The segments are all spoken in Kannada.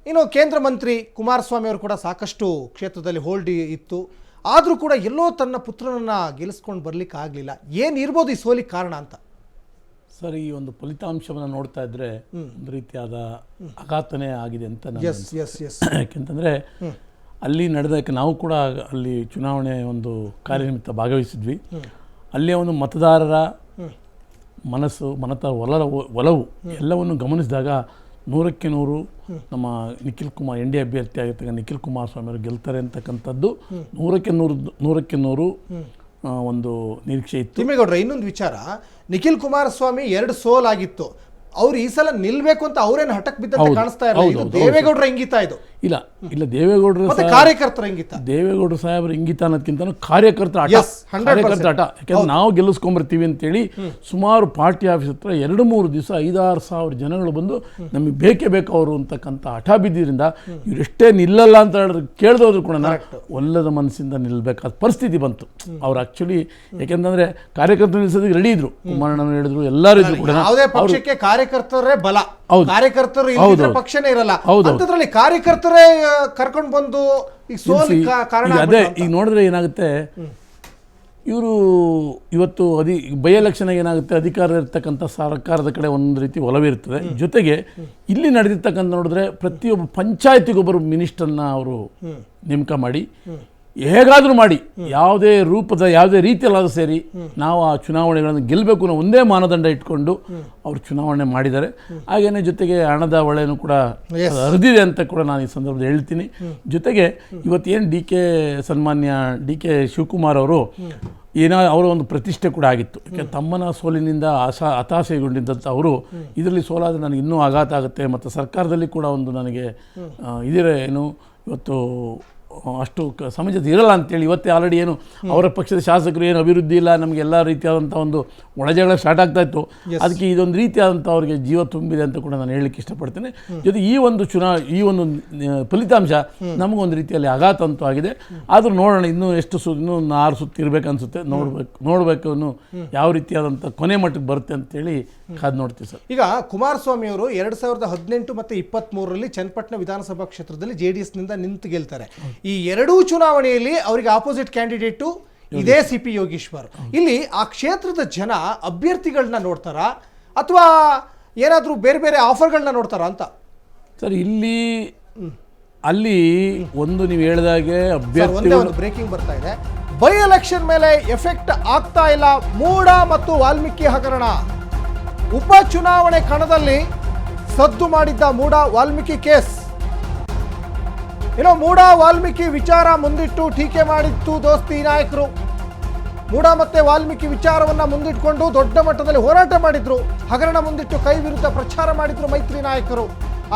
ಇನ್ನು ಕೇಂದ್ರ ಮಂತ್ರಿ ಕುಮಾರಸ್ವಾಮಿ ಅವರು ಕೂಡ ಸಾಕಷ್ಟು ಕ್ಷೇತ್ರದಲ್ಲಿ ಹೋಲ್ಡ್ ಇತ್ತು. ಆದರೂ ಕೂಡ ಎಲ್ಲೋ ತನ್ನ ಪುತ್ರನನ್ನು ಗೆಲ್ಲಿಸ್ಕೊಂಡು ಬರಲಿಕ್ಕೆ ಆಗಲಿಲ್ಲ. ಏನಿರ್ಬೋದು ಈ ಸೋಲಿಗೆ ಕಾರಣ ಅಂತ? ಸರ್, ಈ ಒಂದು ಫಲಿತಾಂಶವನ್ನು ನೋಡ್ತಾ ಇದ್ರೆ ಒಂದು ರೀತಿಯಾದ ಆಘಾತನೇ ಆಗಿದೆ ಅಂತ ಯಾಕೆಂತಂದರೆ ಅಲ್ಲಿ ನಡೆದಕ್ಕೆ ನಾವು ಕೂಡ ಅಲ್ಲಿ ಚುನಾವಣೆ ಒಂದು ಕಾರ್ಯನಿಮಿತ್ತ ಭಾಗವಹಿಸಿದ್ವಿ. ಅಲ್ಲಿಯ ಒಂದು ಮತದಾರರ ಮನಸ್ಸು ಒಲವು ಎಲ್ಲವನ್ನು ಗಮನಿಸಿದಾಗ 100ಕ್ಕೆ 100 ನಮ್ಮ ನಿಖಿಲ್ ಕುಮಾರ್ ಎನ್ ಡಿ ಅಭ್ಯರ್ಥಿ ಆಗಿರ್ತಕ್ಕ ನಿಖಿಲ್ ಕುಮಾರಸ್ವಾಮಿ ಅವರು ಗೆಲ್ತಾರೆ ಅಂತಕ್ಕಂಥದ್ದು 100ಕ್ಕೆ 100 ಒಂದು ನಿರೀಕ್ಷೆ ಇತ್ತು. ತಿಮ್ಮೇಗೌಡ್ರೆ, ಇನ್ನೊಂದು ವಿಚಾರ, ನಿಖಿಲ್ ಕುಮಾರಸ್ವಾಮಿ 2 ಸೋಲಾಗಿತ್ತು. ಅವ್ರು ಈ ಸಲ ನಿಲ್ಬೇಕು ಅಂತ ಅವ್ರೇನು ಹಠಕ್ ಬಿದ್ದಂತೆ ಕಾಣಿಸ್ತಾ ಇರಲಿಲ್ಲ. ದೇವೇಗೌಡರ ಇಂಗಿತ ಇದು? ಇಲ್ಲ ದೇವೇಗೌಡರ ಕಾರ್ಯಕರ್ತರ ಇಂಗಿತ. ದೇವೇಗೌಡರ ಸಾಹೇಬರ ಇಂಗಿತ ಅನ್ನೋದಕ್ಕಿಂತ ಕಾರ್ಯಕರ್ತರ ಆಟ. ಯಾಕಂದ್ರೆ ನಾವು ಗೆಲ್ಲಿಸ್ಕೊಂಬರ್ತೀವಿ ಅಂತೇಳಿ ಸುಮಾರು ಪಾರ್ಟಿ ಆಫೀಸ್ ಹತ್ರ 2-3 ದಿವಸ 5-6 ಸಾವಿರ ಜನಗಳು ಬಂದು ನಮಗೆ ಬೇಕೇ ಬೇಕು ಅವರು ಅಂತಕ್ಕಂಥ ಹಠ ಬಿದ್ದಿದ್ದರಿಂದ ಇವರೆಷ್ಟೇ ನಿಲ್ಲಲ್ಲ ಅಂತ ಹೇಳಿದ್ರೆ ಕೇಳಿದೋದ್ರು ಕೂಡ ಒಲ್ಲದ ಮನಸ್ಸಿಂದ ನಿಲ್ಬೇಕಾದ ಪರಿಸ್ಥಿತಿ ಬಂತು. ಅವ್ರು ಆಕ್ಚುಲಿ ಯಾಕೆಂತಂದ್ರೆ ಕಾರ್ಯಕರ್ತರು ನಿಲ್ಸೋದಕ್ಕೆ ರೆಡಿ ಇದ್ರು. ಕುಮಾರಣ್ಣ ಹೇಳಿದ್ರು, ಎಲ್ಲರೂ ಇದ್ರು ಕೂಡ. ಯಾವುದೇ ಪಕ್ಷಕ್ಕೆ ಕಾರ್ಯಕರ್ತರೇ ಬಲ, ಕಾರ್ಯಕರ್ತರು ಪಕ್ಷನೇ ಇರಲ್ಲ. ಅಂತದ್ರಲ್ಲಿ ಕಾರ್ಯಕರ್ತರೇ ಕರ್ಕೊಂಡು ಬಂದು ಅದೇ ಈಗ ನೋಡಿದ್ರೆ ಏನಾಗುತ್ತೆ, ಇವರು ಇವತ್ತು ಬೈ ಎಲೆಕ್ಷನ್ ಏನಾಗುತ್ತೆ, ಅಧಿಕಾರ ಇರ್ತಕ್ಕಂಥ ಸರ್ಕಾರದ ಕಡೆ ಒಂದು ರೀತಿ ಒಲವಿರ್ತದೆ. ಜೊತೆಗೆ ಇಲ್ಲಿ ನಡೆದಿರ್ತಕ್ಕಂಥ ನೋಡಿದ್ರೆ ಪ್ರತಿಯೊಬ್ಬ ಪಂಚಾಯತಿಗೊಬ್ಬರು ಮಿನಿಸ್ಟರ್ನ ಅವರು ನೇಮಕ ಮಾಡಿ ಹೇಗಾದರೂ ಮಾಡಿ ಯಾವುದೇ ರೂಪದ ಯಾವುದೇ ರೀತಿಯಲ್ಲಾದರೂ ಸೇರಿ ನಾವು ಆ ಚುನಾವಣೆಗಳನ್ನು ಗೆಲ್ಲಬೇಕು ಅನ್ನೋ ಒಂದೇ ಮಾನದಂಡ ಇಟ್ಕೊಂಡು ಅವರು ಚುನಾವಣೆ ಮಾಡಿದ್ದಾರೆ. ಹಾಗೇನೆ ಜೊತೆಗೆ ಹಣದ ಹೊಳೆನೂ ಕೂಡ ಹರಿದಿದೆ ಅಂತ ಕೂಡ ನಾನು ಈ ಸಂದರ್ಭದಲ್ಲಿ ಹೇಳ್ತೀನಿ. ಜೊತೆಗೆ ಇವತ್ತೇನು ಸನ್ಮಾನ್ಯ ಡಿ ಕೆ ಶಿವಕುಮಾರ್ ಅವರು ಅವರ ಒಂದು ಪ್ರತಿಷ್ಠೆ ಕೂಡ ಆಗಿತ್ತು. ಯಾಕೆ ತಮ್ಮನ ಸೋಲಿನಿಂದ ಹತಾಶೆಗೊಂಡಿದ್ದಂಥ ಅವರು ಇದರಲ್ಲಿ ಸೋಲಾದರೆ ನನಗೆ ಇನ್ನೂ ಆಘಾತ ಆಗುತ್ತೆ, ಮತ್ತು ಸರ್ಕಾರದಲ್ಲಿ ಕೂಡ ಒಂದು ನನಗೆ ಏನು ಇವತ್ತು ಅಷ್ಟು ಸಮಂಜಸ ಇರಲ್ಲ ಅಂತೇಳಿ ಇವತ್ತೇ ಆಲ್ರೆಡಿ ಏನು ಅವರ ಪಕ್ಷದ ಶಾಸಕರು ಏನು ಅಭಿವೃದ್ಧಿ ಇಲ್ಲ, ನಮಗೆ ಎಲ್ಲ ರೀತಿಯಾದಂಥ ಒಂದು ಒಳಜಗಳ ಸ್ಟಾರ್ಟ್ ಆಗ್ತಾ ಇತ್ತು. ಅದಕ್ಕೆ ಇದೊಂದು ರೀತಿಯಾದಂಥ ಅವ್ರಿಗೆ ಜೀವ ತುಂಬಿದೆ ಅಂತ ಕೂಡ ನಾನು ಹೇಳಲಿಕ್ಕೆ ಇಷ್ಟಪಡ್ತೇನೆ. ಜೊತೆ ಈ ಒಂದು ಫಲಿತಾಂಶ ನಮಗೊಂದು ರೀತಿಯಲ್ಲಿ ಆಘಾತ ಅಂತೂ ಆಗಿದೆ. ಆದರೂ ನೋಡೋಣ, ಇನ್ನೂ ಇನ್ನೂ 6 ಸುತ್ತು ಇರಬೇಕು ಅನಿಸುತ್ತೆ. ನೋಡಬೇಕು ಇನ್ನು ಯಾವ ರೀತಿಯಾದಂಥ ಕೊನೆ ಮಟ್ಟಕ್ಕೆ ಬರುತ್ತೆ ಅಂತೇಳಿ ಕಾದು ನೋಡ್ತೀವಿ ಸರ್. ಈಗ ಕುಮಾರಸ್ವಾಮಿ ಅವರು 2018 ಮತ್ತು 23ರಲ್ಲಿ ಚನ್ನಪಟ್ಟಣ ವಿಧಾನಸಭಾ ಕ್ಷೇತ್ರದಲ್ಲಿ JDSನಿಂದ ನಿಂತು ಗೆಲ್ತಾರೆ. ಈ ಎರಡೂ ಚುನಾವಣೆಯಲ್ಲಿ ಅವರಿಗೆ ಆಪೋಸಿಟ್ ಕ್ಯಾಂಡಿಡೇಟು ಇದೇ CP ಯೋಗೀಶ್ವರ್. ಇಲ್ಲಿ ಆ ಕ್ಷೇತ್ರದ ಜನ ಅಭ್ಯರ್ಥಿಗಳನ್ನ ನೋಡ್ತಾರಾ ಅಥವಾ ಏನಾದರೂ ಬೇರೆ ಬೇರೆ ಆಫರ್ಗಳನ್ನ ನೋಡ್ತಾರಾ ಅಂತ? ಸರ್, ಅಲ್ಲಿ ಒಂದು ನೀವು ಹೇಳಿದಾಗೆ ಅಭ್ಯರ್ಥಿ ಒಂದು ಬ್ರೇಕಿಂಗ್ ಬರ್ತಾ ಇದೆ. ಬೈ ಎಲೆಕ್ಷನ್ ಮೇಲೆ ಎಫೆಕ್ಟ್ ಆಗ್ತಾ ಇಲ್ಲ ಮೂಡ ಮತ್ತು ವಾಲ್ಮೀಕಿ ಹಗರಣ. ಉಪಚುನಾವಣೆ ಕಣದಲ್ಲಿ ಸದ್ದು ಮಾಡಿದ್ದ ಮೂಡ ವಾಲ್ಮೀಕಿ ಕೇಸ್. ಮೂಡ ವಾಲ್ಮೀಕಿ ವಿಚಾರ ಮುಂದಿಟ್ಟು ಟೀಕೆ ಮಾಡಿತ್ತು ದೋಸ್ತಿ ನಾಯಕರು. ಮೂಡ ಮತ್ತೆ ವಾಲ್ಮೀಕಿ ವಿಚಾರವನ್ನ ಮುಂದಿಟ್ಕೊಂಡು ದೊಡ್ಡ ಮಟ್ಟದಲ್ಲಿ ಹೋರಾಟ ಮಾಡಿದ್ರು. ಹಗರಣ ಮುಂದಿಟ್ಟು ಕೈ ವಿರುದ್ಧ ಪ್ರಚಾರ ಮಾಡಿದ್ರು ಮೈತ್ರಿ ನಾಯಕರು.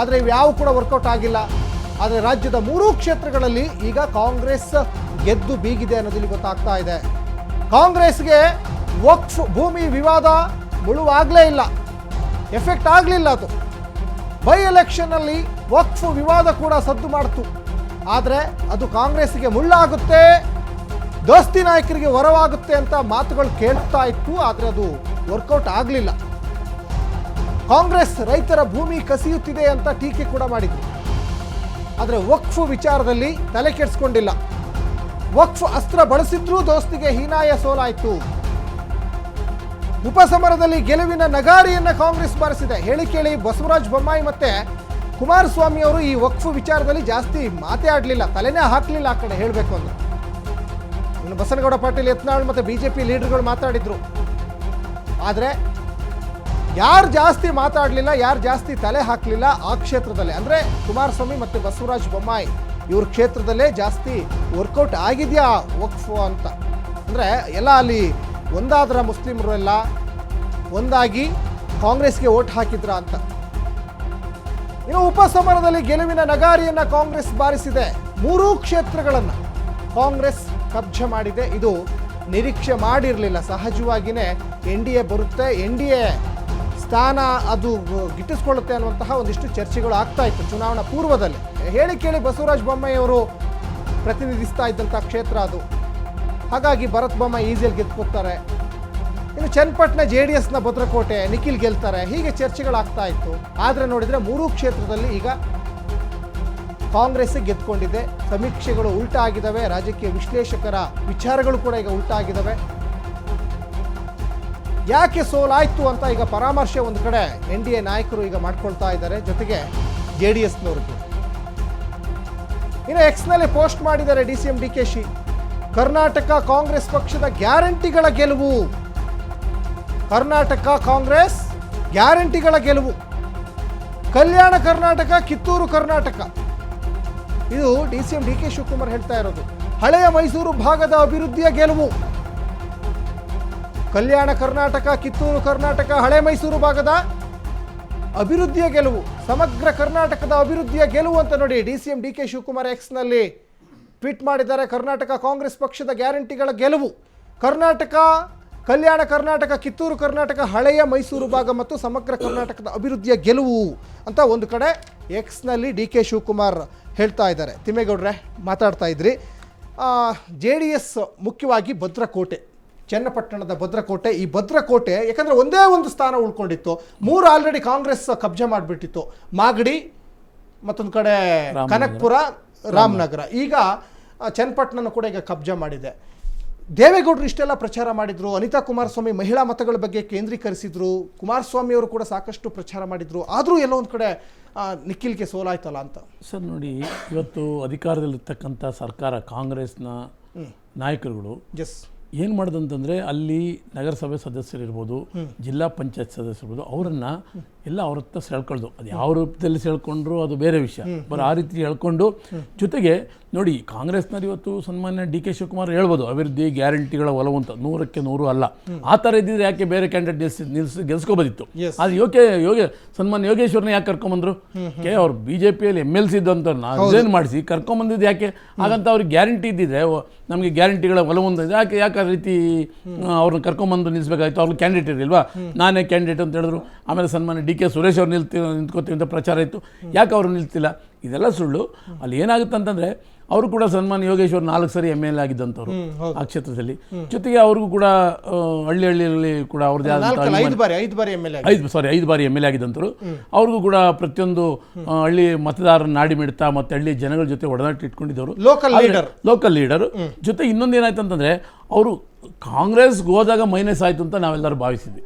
ಆದರೆ ಇವ್ಯಾವು ಕೂಡ ವರ್ಕೌಟ್ ಆಗಿಲ್ಲ. ಆದರೆ ರಾಜ್ಯದ 3 ಕ್ಷೇತ್ರಗಳಲ್ಲಿ ಈಗ ಕಾಂಗ್ರೆಸ್ ಗೆದ್ದು ಬೀಗಿದೆ ಅನ್ನೋದಿಲ್ಲಿ ಗೊತ್ತಾಗ್ತಾ ಇದೆ. ಕಾಂಗ್ರೆಸ್ಗೆ ವಕ್ಫ್ ಭೂಮಿ ವಿವಾದ ಮುಳುವಾಗಲೇ ಇಲ್ಲ, ಎಫೆಕ್ಟ್ ಆಗಲಿಲ್ಲ. ಅದು ಬೈ ಎಲೆಕ್ಷನ್ನಲ್ಲಿ ವಕ್ಫ್ ವಿವಾದ ಕೂಡ ಸದ್ದು ಮಾಡ್ತು. ಆದರೆ ಅದು ಕಾಂಗ್ರೆಸ್ಗೆ ಮುಳ್ಳಾಗುತ್ತೆ, ದೋಸ್ತಿ ನಾಯಕರಿಗೆ ವರವಾಗುತ್ತೆ ಅಂತ ಮಾತುಗಳು ಕೇಳ್ತಾ ಇತ್ತು. ಆದರೆ ಅದು ವರ್ಕೌಟ್ ಆಗಲಿಲ್ಲ. ಕಾಂಗ್ರೆಸ್ ರೈತರ ಭೂಮಿ ಕಸಿಯುತ್ತಿದೆ ಅಂತ ಟೀಕೆ ಕೂಡ ಮಾಡಿದ್ರು. ಆದರೆ ವಕ್ಫ್ ವಿಚಾರದಲ್ಲಿ ತಲೆ ಕೆಡಿಸ್ಕೊಂಡಿಲ್ಲ. ವಕ್ಫ್ ಅಸ್ತ್ರ ಬಳಸಿದ್ರೂ ದೋಸ್ತಿಗೆ ಹೀನಾಯ ಸೋಲಾಯಿತು. ಉಪಸಮರದಲ್ಲಿ ಗೆಲುವಿನ ನಗಾರಿಯನ್ನ ಕಾಂಗ್ರೆಸ್ ಬಾರಿಸಿದೆ. ಹೇಳಿ ಕೇಳಿ ಬಸವರಾಜ ಬೊಮ್ಮಾಯಿ ಮತ್ತೆ ಕುಮಾರಸ್ವಾಮಿ ಅವರು ಈ ವಕ್ಫ್ ವಿಚಾರದಲ್ಲಿ ಜಾಸ್ತಿ ಮಾತೇ ಆಡಲಿಲ್ಲ, ತಲೆನೇ ಹಾಕಲಿಲ್ಲ ಆ ಕಡೆ ಹೇಳಬೇಕು ಅಂದ್ರೆ. ಇನ್ನು ಬಸನಗೌಡ ಪಾಟೀಲ್, ಯತ್ನಾಳ್ ಮತ್ತೆ BJP ಲೀಡರ್ಗಳು ಮಾತಾಡಿದ್ರು. ಆದರೆ ಯಾರು ಜಾಸ್ತಿ ಮಾತಾಡಲಿಲ್ಲ, ಯಾರು ಜಾಸ್ತಿ ತಲೆ ಹಾಕಲಿಲ್ಲ ಆ ಕ್ಷೇತ್ರದಲ್ಲಿ ಅಂದರೆ ಕುಮಾರಸ್ವಾಮಿ ಮತ್ತು ಬಸವರಾಜ ಬೊಮ್ಮಾಯಿ ಇವ್ರ ಕ್ಷೇತ್ರದಲ್ಲೇ ಜಾಸ್ತಿ ವರ್ಕೌಟ್ ಆಗಿದೆಯಾ ವಕ್ಫ್ ಅಂತ. ಅಂದರೆ ಎಲ್ಲ ಅಲ್ಲಿ ಒಂದಾದ್ರ ಮುಸ್ಲಿಮರು ಎಲ್ಲ ಒಂದಾಗಿ ಕಾಂಗ್ರೆಸ್ಗೆ ವೋಟ್ ಹಾಕಿದ್ರ ಅಂತ. ಇನ್ನು ಉಪಸಮರದಲ್ಲಿ ಗೆಲುವಿನ ನಗಾರಿಯನ್ನ ಕಾಂಗ್ರೆಸ್ ಬಾರಿಸಿದೆ. 3 ಕ್ಷೇತ್ರಗಳನ್ನು ಕಾಂಗ್ರೆಸ್ ಕಬ್ಜೆ ಮಾಡಿದೆ. ಇದು ನಿರೀಕ್ಷೆ ಮಾಡಿರಲಿಲ್ಲ. ಸಹಜವಾಗಿಯೇ NDA ಬರುತ್ತೆ, NDA ಸ್ಥಾನ ಅದು ಗಿಟ್ಟಿಸ್ಕೊಳ್ಳುತ್ತೆ ಅನ್ನುವಂತಹ ಒಂದಿಷ್ಟು ಚರ್ಚೆಗಳು ಆಗ್ತಾ ಇತ್ತು ಚುನಾವಣಾ ಪೂರ್ವದಲ್ಲಿ. ಹೇಳಿ ಕೇಳಿ ಬಸವರಾಜ ಬೊಮ್ಮಾಯಿ ಅವರು ಪ್ರತಿನಿಧಿಸ್ತಾ ಇದ್ದಂಥ ಕ್ಷೇತ್ರ ಅದು. ಹಾಗಾಗಿ ಭರತ್ ಬೊಮ್ಮಾಯಿ ಈಸಿಯಲ್ಲಿ ಗೆದ್ಕೊತಾರೆ. ಇನ್ನು ಚನ್ನಪಟ್ಟಣ JDSನ ಭದ್ರಕೋಟೆ, ನಿಖಿಲ್ ಗೆಲ್ತಾರೆ, ಹೀಗೆ ಚರ್ಚೆಗಳಾಗ್ತಾ ಇತ್ತು. ಆದರೆ ನೋಡಿದರೆ 3 ಕ್ಷೇತ್ರದಲ್ಲಿ ಈಗ ಕಾಂಗ್ರೆಸ್ ಗೆದ್ಕೊಂಡಿದೆ. ಸಮೀಕ್ಷೆಗಳು ಉಲ್ಟಾ ಆಗಿದ್ದಾವೆ, ರಾಜಕೀಯ ವಿಶ್ಲೇಷಕರ ವಿಚಾರಗಳು ಕೂಡ ಈಗ ಉಲ್ಟಾ ಆಗಿದ್ದಾವೆ. ಯಾಕೆ ಸೋಲಾಯ್ತು ಅಂತ ಈಗ ಪರಾಮರ್ಶೆ ಒಂದು ಕಡೆ NDA ನಾಯಕರು ಈಗ ಮಾಡ್ಕೊಳ್ತಾ ಇದ್ದಾರೆ, ಜೊತೆಗೆ JDSನವರು ಕೂಡ. ಇನ್ನು ಎಕ್ಸ್ನಲ್ಲಿ ಪೋಸ್ಟ್ ಮಾಡಿದ್ದಾರೆ DCM DKಶಿ, ಕರ್ನಾಟಕ ಕಾಂಗ್ರೆಸ್ ಪಕ್ಷದ ಗ್ಯಾರಂಟಿಗಳ ಗೆಲುವು. ಕರ್ನಾಟಕ ಕಾಂಗ್ರೆಸ್ ಗ್ಯಾರಂಟಿಗಳ ಗೆಲುವು. ಕಲ್ಯಾಣ ಕರ್ನಾಟಕ, ಕಿತ್ತೂರು ಕರ್ನಾಟಕ. ಇದು DCM DK ಶಿವಕುಮಾರ್ ಹೇಳ್ತಾ ಇರೋದು. ಹಳೆಯ ಮೈಸೂರು ಭಾಗದ ಅಭಿವೃದ್ಧಿಯ ಗೆಲುವು. ಕಲ್ಯಾಣ ಕರ್ನಾಟಕ, ಕಿತ್ತೂರು ಕರ್ನಾಟಕ, ಹಳೆ ಮೈಸೂರು ಭಾಗದ ಅಭಿವೃದ್ಧಿಯ ಗೆಲುವು, ಸಮಗ್ರ ಕರ್ನಾಟಕದ ಅಭಿವೃದ್ಧಿಯ ಗೆಲುವು ಅಂತ ನೋಡಿ DCM DK ಶಿವಕುಮಾರ್ ಎಕ್ಸ್ನಲ್ಲಿ ಟ್ವೀಟ್ ಮಾಡಿದ್ದಾರೆ. ಕರ್ನಾಟಕ ಕಾಂಗ್ರೆಸ್ ಪಕ್ಷದ ಗ್ಯಾರಂಟಿಗಳ ಗೆಲುವು. ಕರ್ನಾಟಕ, ಕಲ್ಯಾಣ ಕರ್ನಾಟಕ, ಕಿತ್ತೂರು ಕರ್ನಾಟಕ, ಹಳೆಯ ಮೈಸೂರು ಭಾಗ ಮತ್ತು ಸಮಗ್ರ ಕರ್ನಾಟಕದ ಅಭಿವೃದ್ಧಿಯ ಗೆಲುವು ಅಂತ ಒಂದು ಕಡೆ ಎಕ್ಸ್ನಲ್ಲಿ DK ಶಿವಕುಮಾರ್ ಹೇಳ್ತಾ ಇದ್ದಾರೆ. ತಿಮ್ಮೇಗೌಡ್ರೆ ಮಾತಾಡ್ತಾ ಇದ್ರಿ, JDS ಮುಖ್ಯವಾಗಿ ಭದ್ರಕೋಟೆ, ಚನ್ನಪಟ್ಟಣದ ಭದ್ರಕೋಟೆ. ಈ ಭದ್ರಕೋಟೆ ಯಾಕಂದರೆ ಒಂದೇ ಒಂದು ಸ್ಥಾನ ಉಳ್ಕೊಂಡಿತ್ತು, 3 ಆಲ್ರೆಡಿ ಕಾಂಗ್ರೆಸ್ ಕಬ್ಜೆ ಮಾಡಿಬಿಟ್ಟಿತ್ತು. ಮಾಗಡಿ, ಮತ್ತೊಂದು ಕಡೆ ಕನಕಪುರ, ರಾಮನಗರ. ಈಗ ಚನ್ನಪಟ್ಟಣ ಕೂಡ ಈಗ ಕಬ್ಜೆ ಮಾಡಿದೆ. ದೇವೇಗೌಡರು ಇಷ್ಟೆಲ್ಲ ಪ್ರಚಾರ ಮಾಡಿದ್ರು, ಅನಿತಾ ಕುಮಾರಸ್ವಾಮಿ ಮಹಿಳಾ ಮತಗಳ ಬಗ್ಗೆ ಕೇಂದ್ರೀಕರಿಸಿದ್ರು, ಕುಮಾರಸ್ವಾಮಿ ಅವರು ಕೂಡ ಸಾಕಷ್ಟು ಪ್ರಚಾರ ಮಾಡಿದ್ರು. ಆದರೂ ಎಲ್ಲೋ ಒಂದು ಕಡೆ ನಿಖಿಲ್ಗೆ ಸೋಲಾಯ್ತಲ್ಲ ಅಂತ. ಸರ್ ನೋಡಿ, ಇವತ್ತು ಅಧಿಕಾರದಲ್ಲಿರ್ತಕ್ಕಂಥ ಸರ್ಕಾರ, ಕಾಂಗ್ರೆಸ್ನ ನಾಯಕರುಗಳು ಏನು ಮಾಡೋದಂತಂದರೆ, ಅಲ್ಲಿ ನಗರಸಭೆ ಸದಸ್ಯರಿರ್ಬೋದು, ಜಿಲ್ಲಾ ಪಂಚಾಯತ್ ಸದಸ್ಯರಿರ್ಬೋದು, ಅವರನ್ನು ಎಲ್ಲ ಅವ್ರ ಹತ್ರ ಸೆಳ್ಕೊಳ್ದು. ಅದು ಯಾವ ರೂಪದಲ್ಲಿ ಸೆಳ್ಕೊಂಡ್ರು ಅದು ಬೇರೆ ವಿಷಯ. ಆ ರೀತಿ ಹೇಳ್ಕೊಂಡು, ಜೊತೆಗೆ ನೋಡಿ, ಕಾಂಗ್ರೆಸ್ನವ್ರು ಇವತ್ತು ಸನ್ಮಾನ್ಯ DK ಶಿವಕುಮಾರ್ ಹೇಳ್ಬೋದು ಅಭಿವೃದ್ಧಿ ಗ್ಯಾರಂಟಿಗಳ ಒಲವು ಅಂತ. 100ಕ್ಕೆ 100 ಅಲ್ಲ. ಆ ಥರ ಇದ್ದಿದ್ರೆ ಯಾಕೆ ಬೇರೆ ಕ್ಯಾಂಡಿಡೇಟ್ ಗೆಲ್ಸ್ಕೋಬೋದಿತ್ತು. ಆದರೆ ಸನ್ಮಾನ್ಯ ಯೋಗೇಶ್ವರನ್ನ ಯಾಕೆ ಕರ್ಕೊಂಬಂದ್ರು? ಅವ್ರು BJPಯಲ್ಲಿ MLC ಇದ್ದಂಥವ್ರನ್ನ ರಿಸೈನ್ ಮಾಡಿಸಿ ಕರ್ಕೊಂಬಂದಿದ್ದು ಯಾಕೆ? ಹಾಗಂತ ಅವ್ರಿಗೆ ಗ್ಯಾರಂಟಿ ಇದ್ದಿದ್ರೆ, ನಮಗೆ ಗ್ಯಾರಂಟಿಗಳ ಒಲವು ಅಂತ ಯಾಕೆ ಆ ರೀತಿ ಅವ್ರನ್ನ ಕರ್ಕೊಂಬಂದು ನಿಲ್ಲಿಸಬೇಕಾಯ್ತು? ಅವ್ರಿಗೆ ಕ್ಯಾಂಡಿಡೇಟ್ ಇರಲಿಲ್ವಾ? ನಾನೇ ಕ್ಯಾಂಡಿಡೇಟ್ ಅಂತ ಹೇಳಿದ್ರು. ಆಮೇಲೆ ಸನ್ಮಾನ್ಯ DK ಸುರೇಶ್ ಅವ್ರು ನಿಂತ್ಕೋತೀವಿ ಅಂತ ಪ್ರಚಾರ ಇತ್ತು. ಯಾಕೆ ಅವರು ನಿಲ್ತಿಲ್ಲ? ಇದೆಲ್ಲ ಸುಳ್ಳು. ಅಲ್ಲಿ ಏನಾಗುತ್ತೆ ಅಂತಂದರೆ, ಅವರು ಕೂಡ ಸನ್ಮಾನ್ಯ ಯೋಗೇಶ್ವರ್ 4 ಸರಿ MLA ಆಗಿದ್ದಂಥವ್ರು ಆ ಕ್ಷೇತ್ರದಲ್ಲಿ. ಜೊತೆಗೆ ಅವ್ರಿಗೂ ಕೂಡ ಹಳ್ಳಿಯಲ್ಲಿ ಕೂಡ ಅವ್ರದ್ದೇ ಆದಂಥ 5 ಬಾರಿ MLA ಆಗಿದ್ದಂಥವ್ರು. ಅವ್ರಿಗೂ ಕೂಡ ಪ್ರತಿಯೊಂದು ಹಳ್ಳಿ ಮತದಾರರ ನಾಡಿ ಮಿಡ್ತಾ ಮತ್ತು ಹಳ್ಳಿ ಜನಗಳ ಜೊತೆ ಒಡನಾಟ ಇಟ್ಕೊಂಡಿದ್ದವರು, ಲೋಕಲ್ ಲೀಡರ್. ಜೊತೆ ಇನ್ನೊಂದು ಏನಾಯ್ತು ಅಂತಂದರೆ, ಅವರು ಕಾಂಗ್ರೆಸ್ಗೆ ಹೋದಾಗ ಮೈನಸ್ ಆಯಿತು ಅಂತ ನಾವೆಲ್ಲರೂ ಭಾವಿಸಿದ್ವಿ.